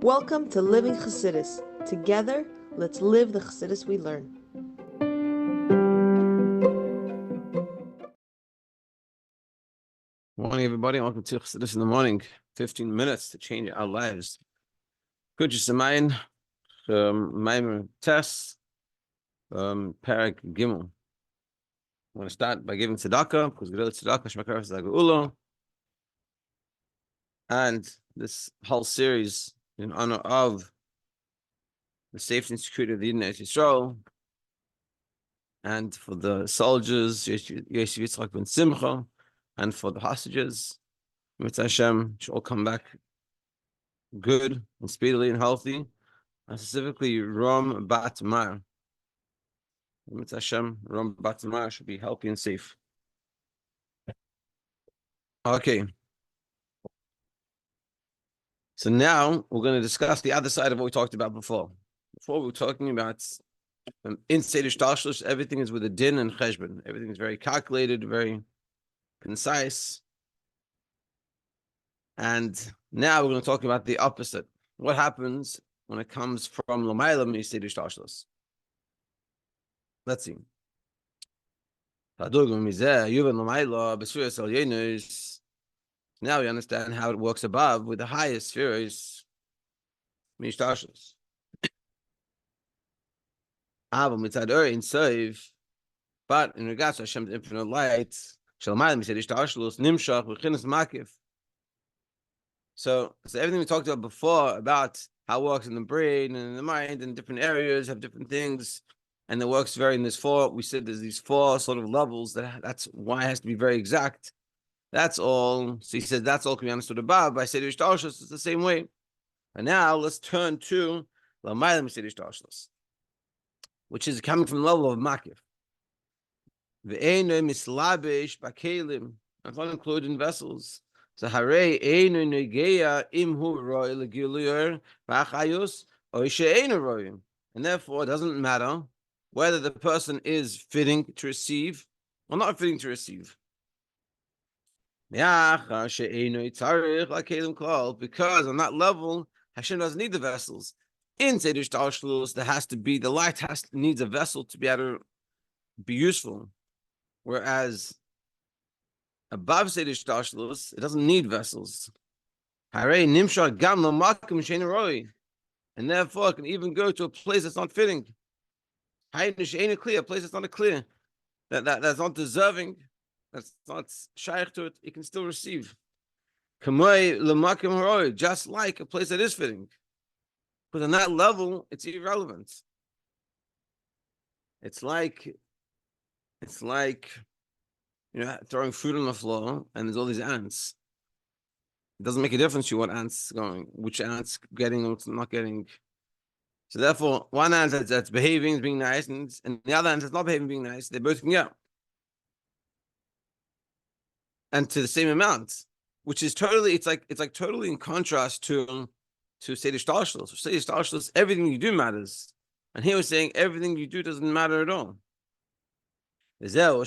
Welcome to Living Chassidus. Together, let's live the Chassidus we learn. Morning, everybody. Welcome to Chassidus in the morning. 15 minutes to change our lives. Kuntres Maamar test, Parak Gimel. I'm going to start by giving tzedakah because Gedol tzedakah shmakar zagula. And this whole series in honor of the safety and security of the Eretz Yisroel, and for the soldiers, Zchus of Yosef Yitzchak and Simcha, and for the hostages, Mitzvah Hashem should all come back good and speedily and healthy, and specifically Ron Bat Mar. Mitzvah Hashem, Ron Bat Mar should be healthy and safe. Okay. So now we're going to discuss the other side of what we talked about before. Before we were talking about in Seder Shtalshlus, everything is with a din and cheshbon. Everything is very calculated, very concise. And now we're going to talk about the opposite. What happens when it comes from Lamayla in Seder Shtalshlus? Let's see. Now we understand how it works above with the highest spheres, Mishtashos. But in regards to Hashem's infinite light, so everything we talked about before about how it works in the brain and in the mind and different areas have different things, and it works very in this four. We said there's these four sort of levels that's why it has to be very exact. That's all. So he says that's all can be understood above. By Seder Shtalshlus, it's the same way. And now let's turn to Lamayla Seder Shtalshlus, which is coming from the level of Makif. Ve'eino mislabesh b'kelim, not included in vessels. So harei eino negeya imhu roi legilur v'achayus or she'eino roi, and therefore it doesn't matter whether the person is fitting to receive or not fitting to receive. Because on that level, Hashem doesn't need the vessels. In Seder Shtalshlus, there has to be the light needs a vessel to be able to be useful, whereas above Seder Shtalshlus, it doesn't need vessels. And therefore, it can even go to a place that's not fitting. A place that's not clear, that's not deserving. That's not shaykh to it, it can still receive. Just like a place that is fitting. Because on that level, it's irrelevant. It's like throwing food on the floor and there's all these ants. It doesn't make a difference to you what ant's going, which ant's getting or not getting. So therefore, one ant that's behaving is being nice, and the other ant that's not behaving being nice, they both can go. And to the same amount, which is totally, it's like totally in contrast to Seder Shtalshlus. Seder Shtalshlus, everything you do matters, and here we're saying everything you do doesn't matter at all. And therefore,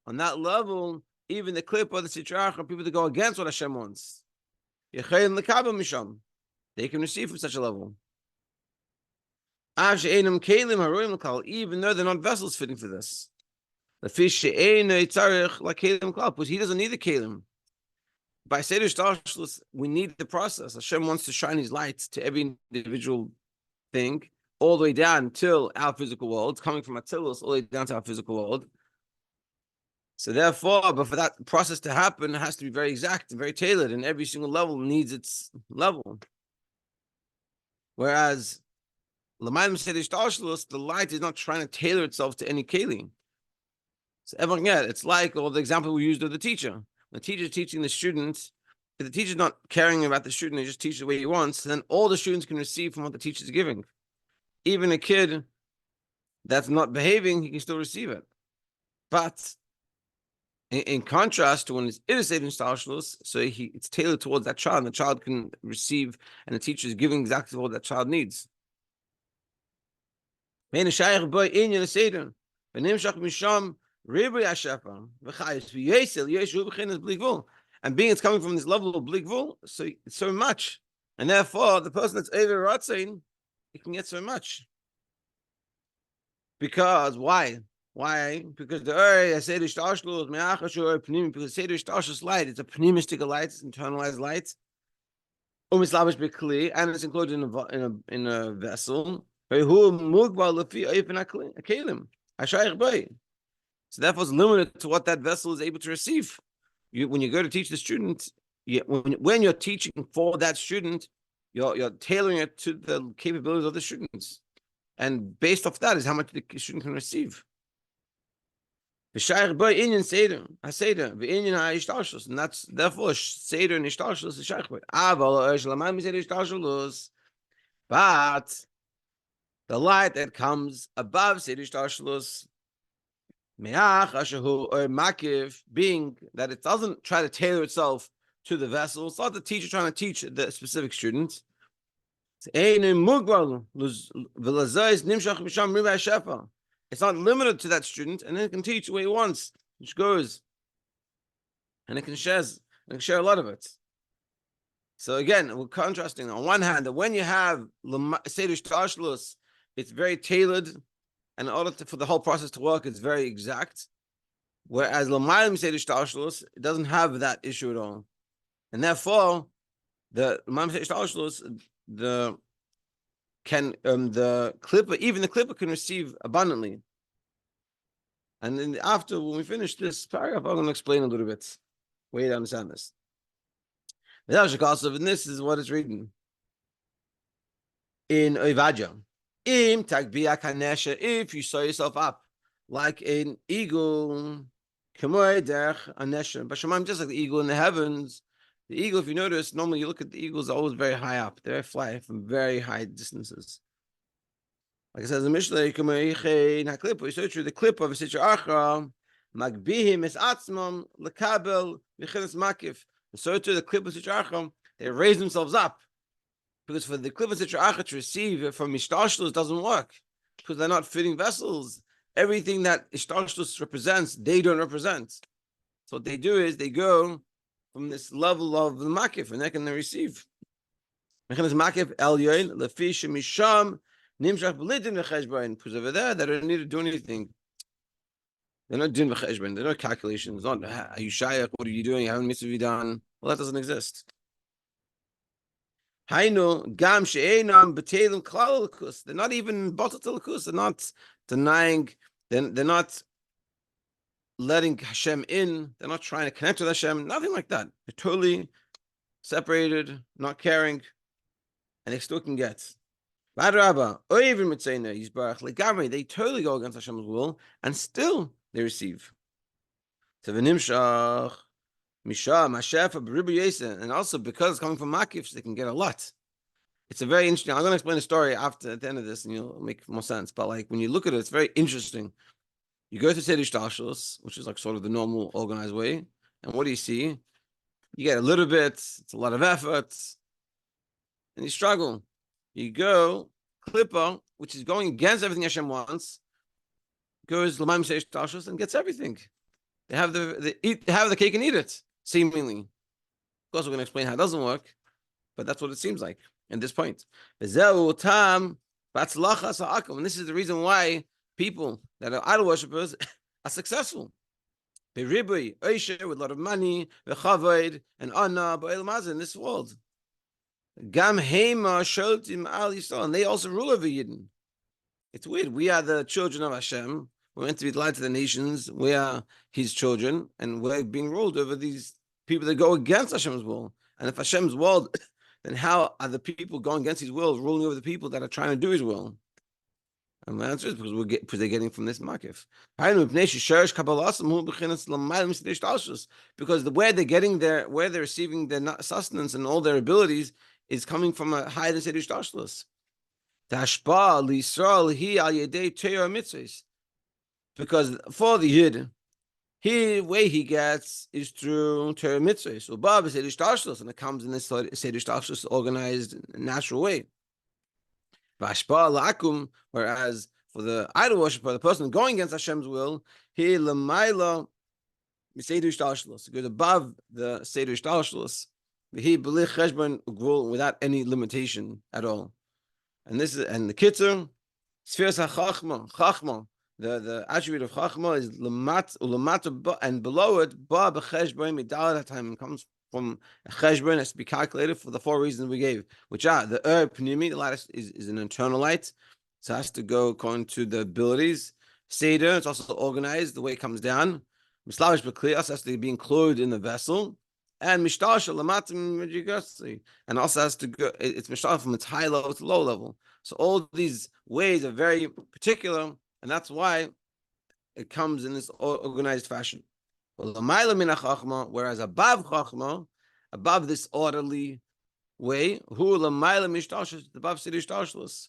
on that level, even the clip of the Sitra are people that go against what Hashem wants. They can receive from such a level. Even though they're not vessels fitting for this. The fish because he doesn't need the kelim. By Seder Shtalshlus, we need the process. Hashem wants to shine His light to every individual thing, all the way down till our physical world, coming from Atzilus all the way down to our physical world. So therefore, but for that process to happen, it has to be very exact and very tailored, and every single level needs its level. Whereas L'mayim Seder Shtalshlus, the light is not trying to tailor itself to any kelim. So everyone get it's like the example we used of the teacher. The teacher is teaching the students. If the teacher's not caring about the student, he just teaches the way he wants, then all the students can receive from what the teacher is giving. Even a kid that's not behaving, he can still receive it. But in contrast to when it is Seder Shtalshlus, so it's tailored towards that child, and the child can receive, and the teacher is giving exactly what that child needs. And And being it's coming from this level of bligvul, so it's so much. And therefore, the person that's over Ratzin, he can get so much. Because why? Why? Because the I say the Shtashlu is because say the Shtashlu light, it's a pneumistic light, it's internalized light. And it's included in a vessel. So therefore, it's limited to what that vessel is able to receive. When you go to teach the student, when you're teaching for that student, you're tailoring it to the capabilities of the students, and based off that is how much the student can receive. And that's therefore Seder and Ishtalshlus is Shaykh. But the light that comes above Seder Ishtalshlus, being that it doesn't try to tailor itself to the vessel, it's not the teacher trying to teach the specific student. It's not limited to that student, and it can teach the way he wants, which goes, and it can share a lot of it. So again, we're contrasting on one hand that when you have Seder Shtashlus, it's very tailored, and in order for the whole process to work, it's very exact. Whereas Lamayim Seder Shtashlus, it doesn't have that issue at all, and therefore the Lamayim Seder Shtashlus, the clipper, even the clipper can receive abundantly. And then after, when we finish this paragraph, I'm going to explain a little bit. Way to understand this. And this is what it's reading in Oivadja. If you saw yourself up like an eagle, just like the eagle in the heavens. The eagle, if you notice, normally you look at the eagles, are always very high up. They fly from very high distances. Like it says in the Mishnah, so the clip of a Sitra Magbihim is Atzmam, Lekabel, Vichinas Makif. So too, the clip of Sitra they raise themselves up. Because for the clip of Sitra to receive from Ishtashlus doesn't work. Because they're not fitting vessels. Everything that Ishtashlus represents, they don't represent. So what they do is they go from this level of the makif, and they can receive. Because over there, they don't need to do anything. They're not doing v'cheshbon. They're not calculations. Not, are you shaykh? What are you doing? How many mitzvah done? Well, that doesn't exist. They're not even batal. They're not denying. They're not letting Hashem in. They're not trying to connect with Hashem. Nothing like that. They're totally separated, not caring, and they still can get. They totally go against Hashem's will, and still they receive. And also because it's coming from Makif, they can get a lot. It's a very interesting. I'm going to explain the story at the end of this, and you'll make more sense. But like when you look at it, it's very interesting. You go to Seder Shtashlos, which is like sort of the normal organized way, and what do you see? You get a little bit. It's a lot of effort, and you struggle. You go Klippa, which is going against everything Hashem wants, goes L'maim Seder Shtashlos and gets everything. They have the cake and eat it. Seemingly, of course, we're going to explain how it doesn't work, but that's what it seems like at this point. And this is the reason why people that are idol worshippers are successful. With a lot of money, and honor, in this world. And they also rule over Yidden. It's weird. We are the children of Hashem. We're meant to be the light of the nations. We are His children, and we're being ruled over these people that go against Hashem's will. And if Hashem's will, then how are the people going against His will ruling over the people that are trying to do His will? And the answer is because they're getting from this makif. Because where they're getting where they're receiving their sustenance and all their abilities is coming from a higher than Seder Shtashlos. Because for the Yid, way he gets is through Torah mitzvahs. So Bab is Seder Shtashlos, and it comes in this Seder Shtashlos organized, natural way. Whereas for the idol worshiper, the person going against Hashem's will, he lemaila Seder Ishtalshalos. It goes above the Seder Ishtalshalos. He belich cheshbon ugvul without any limitation at all. And this is the Kitzur, Sfiras HaChachma, Chachma. The attribute of Chachma is Lamat Ulamat and below it, Ba b'cheshbon midalat time, comes from a cheshbon, has to be calculated for the four reasons we gave, which are the pnimi, the light is an internal light, so it has to go according to the abilities. Seder, it's also organized the way it comes down. Mislavish b'kliyas has to be included in the vessel, and mishtasha lamatim, and also has to go. It's mishtasha from its high level to low level. So all these ways are very particular, and that's why it comes in this organized fashion. Whereas above chachma, above this orderly way, above siddush.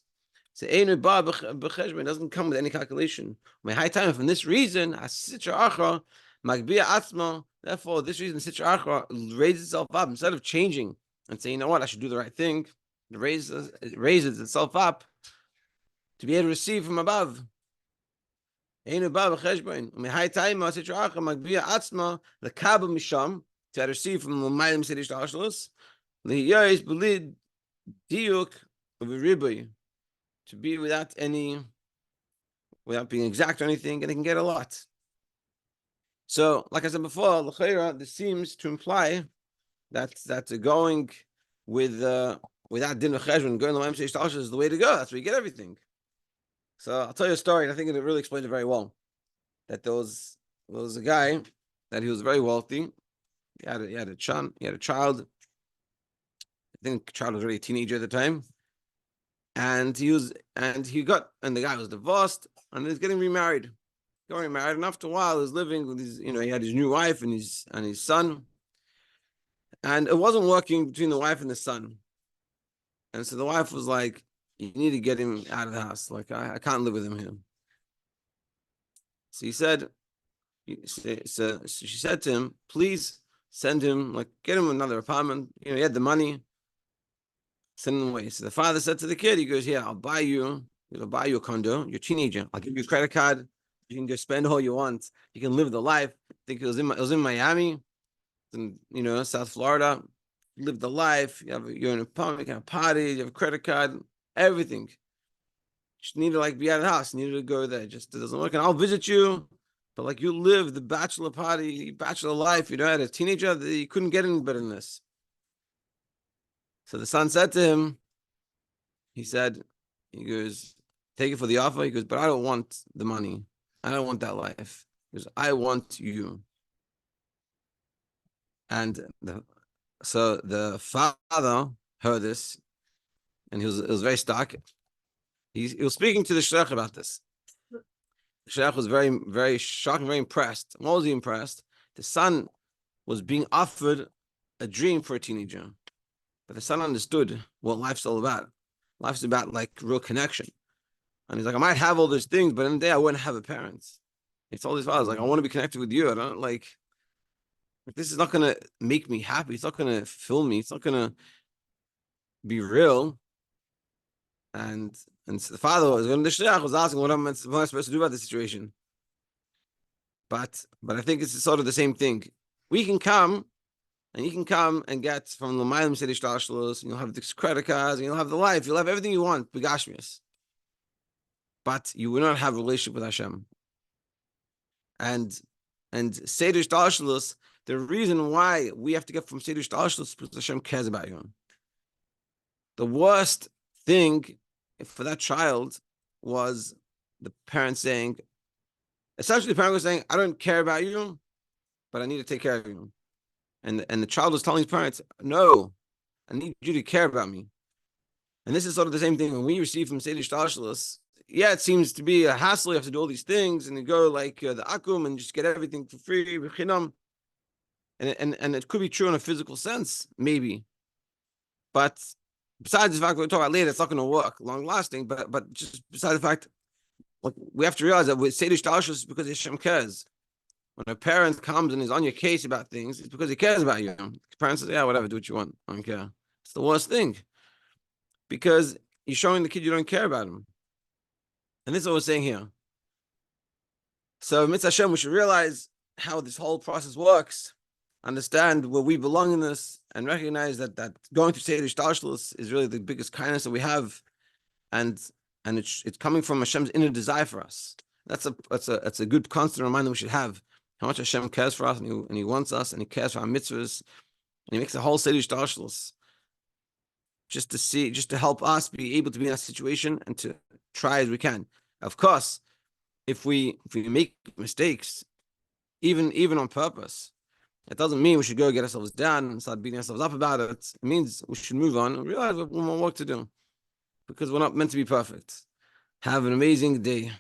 So it doesn't come with any calculation. My high time from this reason, therefore, this reason, sitra achra raises itself up instead of changing and saying, you know what, I should do the right thing. It raises itself up to be able to receive from above. To receive from the Mayim Sedish Tashlos, to be without being exact or anything, and it can get a lot. So, like I said before, this seems to imply that going with without din cheshbon, going to the Mayim Sedish Tashlos is the way to go. That's where you get everything. So I'll tell you a story, and I think it really explains it very well. That there was a guy that he was very wealthy. He had a child. I think the child was already a teenager at the time, and the guy was divorced, and he was getting remarried. And after a while, he was living with his, he had his new wife and his son, and it wasn't working between the wife and the son. And so the wife was like, "You need to get him out of the house. Like I can't live with him here." So he said, so she said to him, "Please send him, get him another apartment. He had the money. Send him away." So the father said to the kid, he goes, "Yeah, I'll buy you a condo. You're a teenager. I'll give you a credit card. You can go spend all you want. You can live the life." I think it was in Miami, in South Florida. Live the life. You're in an apartment. You can have parties. You have a credit card. Everything. Just need to be out of the house. Need to go there. Just it doesn't work. And I'll visit you. But you live the bachelor party, bachelor life. As a teenager, you couldn't get any better than this. So the son said to him, he goes, "Take it for the offer." He goes, "But I don't want the money. I don't want that life." He goes, "I want you." And so the father heard this, and it was very stark. He was speaking to the shliach about this. The shliach was very, very shocked and very impressed. What was he impressed? The son was being offered a dream for a teenager, but the son understood what life's all about. Life's about real connection. And he's like, I might have all those things, but in the day I wouldn't have a parent. He told his father, I want to be connected with you. I don't this is not going to make me happy. It's not going to fill me. It's not going to be real. And so the father was asking, what am I supposed to do about the situation? But I think it's sort of the same thing. We can come, and you can come and get from the Mayim Sedish Tashlos, and you'll have the credit cards, and you'll have the life, you'll have everything you want, Begashmius. But you will not have a relationship with Hashem. And Sedish Tashlos, the reason why we have to get from Sedish Tashlos is because Hashem cares about you. The worst thing for that child was the parent saying, essentially the parent was saying, I don't care about you, but I need to take care of you. And the child was telling his parents, no, I need you to care about me. And this is sort of the same thing when we receive from Sedish Tashlos. Yeah, it seems to be a hassle. You have to do all these things, and you go the Akum and just get everything for free, and it could be true in a physical sense, maybe. But besides the fact we'll talk about later, it's not going to work long lasting. But just besides the fact, we have to realize that with Sedish Tashlos, because Hashem cares. When a parent comes and is on your case about things, it's because he cares about you. The parent says, yeah, whatever, do what you want. I don't care. It's the worst thing. Because you're showing the kid you don't care about him. And this is what we're saying here. So, Mitzvah Hashem, we should realize how this whole process works, understand where we belong in this, and recognize that going to Seder Shtalshlus is really the biggest kindness that we have, and it's coming from Hashem's inner desire for us. That's a good constant reminder we should have how much Hashem cares for us, and He wants us, and He cares for our mitzvahs, and He makes the whole Seder Shtalshlus just to help us be able to be in that situation and to try as we can. Of course, if we make mistakes, even on purpose, it doesn't mean we should go get ourselves down and start beating ourselves up about it. It means we should move on and realize we have more work to do, because we're not meant to be perfect. Have an amazing day.